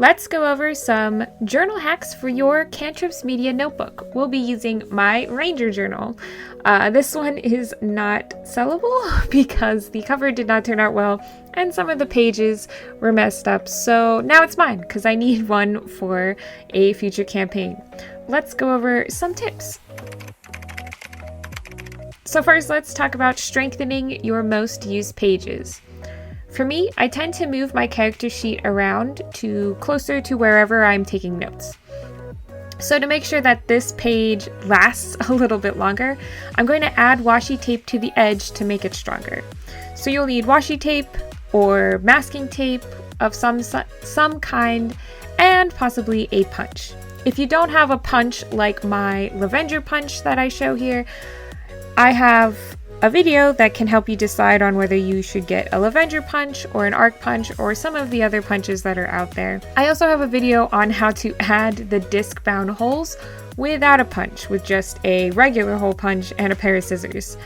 Let's go over some journal hacks for your Cantrips Media notebook. We'll be using my Ranger journal. This one is not sellable because the cover did not turn out well and some of the pages were messed up. So now it's mine because I need one for a future campaign. Let's go over some tips. So first, let's talk about strengthening your most used pages. For me, I tend to move my character sheet around to closer to wherever I'm taking notes. So to make sure that this page lasts a little bit longer, I'm going to add washi tape to the edge to make it stronger. So you'll need washi tape or masking tape of some kind and possibly a punch. If you don't have a punch like my Lavender punch that I show here, I have a video that can help you decide on whether you should get a Lavender punch or an arc punch or some of the other punches that are out there. I also have a video on how to add the disc bound holes without a punch, with just a regular hole punch and a pair of scissors.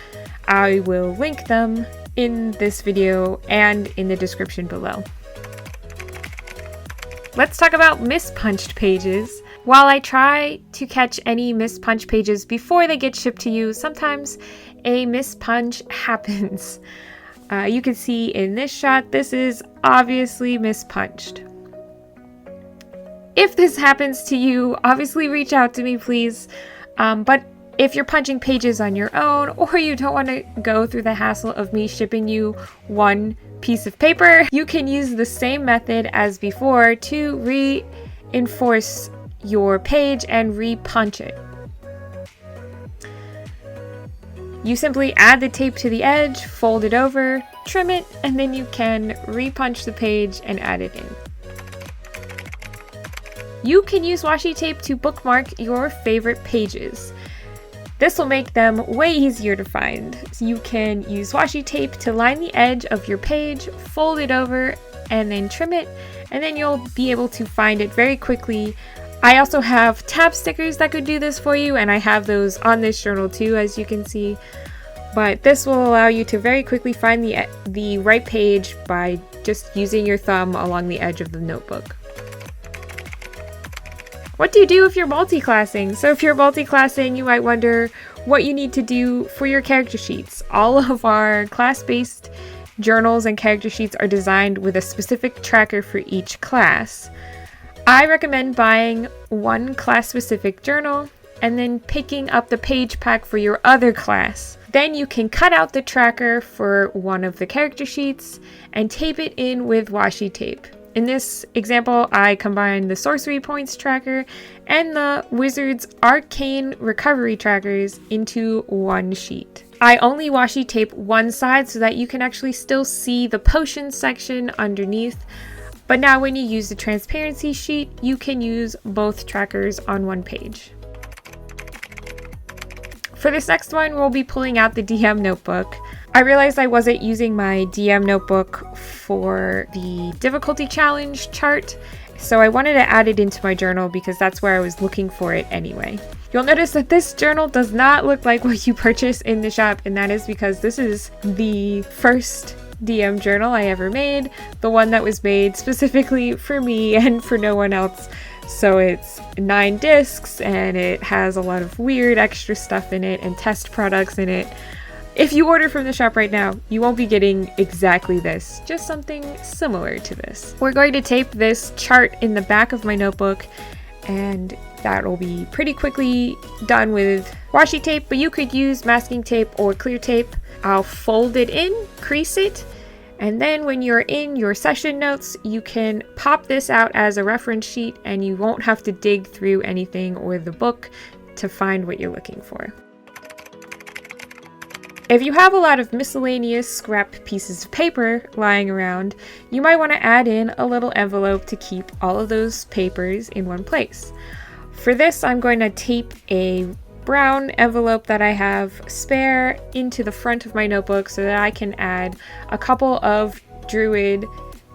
I will link them in this video and in the description below. Let's talk about mispunched pages. While I try to catch any mispunched pages before they get shipped to you, sometimes a mispunch happens. You can see in this shot, this is obviously mispunched. If this happens to you, obviously reach out to me, please. But if you're punching pages on your own, or you don't want to go through the hassle of me shipping you one piece of paper, you can use the same method as before to reinforce your page and re-punch it. You simply add the tape to the edge, fold it over, trim it, and then you can re-punch the page and add it in. You can use washi tape to bookmark your favorite pages. This will make them way easier to find. So you can use washi tape to line the edge of your page, fold it over, and then trim it, and then you'll be able to find it very quickly. I also have tab stickers that could do this for you, and I have those on this journal too, as you can see. But this will allow you to very quickly find the right page by just using your thumb along the edge of the notebook. What do you do if you're multiclassing? So if you're multiclassing, you might wonder what you need to do for your character sheets. All of our class-based journals and character sheets are designed with a specific tracker for each class. I recommend buying one class-specific journal and then picking up the page pack for your other class. Then you can cut out the tracker for one of the character sheets and tape it in with washi tape. In this example, I combined the sorcery points tracker and the wizard's arcane recovery trackers into one sheet. I only washi tape one side so that you can actually still see the potions section underneath. But now when you use the transparency sheet, you can use both trackers on one page. For this next one, we'll be pulling out the DM notebook. I realized I wasn't using my DM notebook for the difficulty challenge chart, so I wanted to add it into my journal because that's where I was looking for it anyway. You'll notice that this journal does not look like what you purchase in the shop, and that is because this is the first DM journal I ever made, the one that was made specifically for me and for no one else. So it's 9 discs and it has a lot of weird extra stuff in it and test products in it. If you order from the shop right now, you won't be getting exactly this, just something similar to this. We're going to tape this chart in the back of my notebook, and that will be pretty quickly done with washi tape, but you could use masking tape or clear tape. I'll fold it in, crease it, and then when you're in your session notes, you can pop this out as a reference sheet and you won't have to dig through anything or the book to find what you're looking for. If you have a lot of miscellaneous scrap pieces of paper lying around, you might want to add in a little envelope to keep all of those papers in one place. For this, I'm going to tape a brown envelope that I have spare into the front of my notebook so that I can add a couple of druid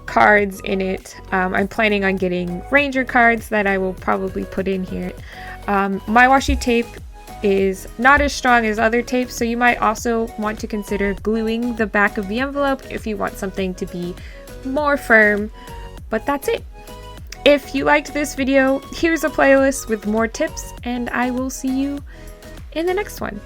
cards in it. I'm planning on getting ranger cards that I will probably put in here. My washi tape is not as strong as other tapes, so you might also want to consider gluing the back of the envelope if you want something to be more firm. But that's it. If you liked this video, here's a playlist with more tips, and I will see you in the next one.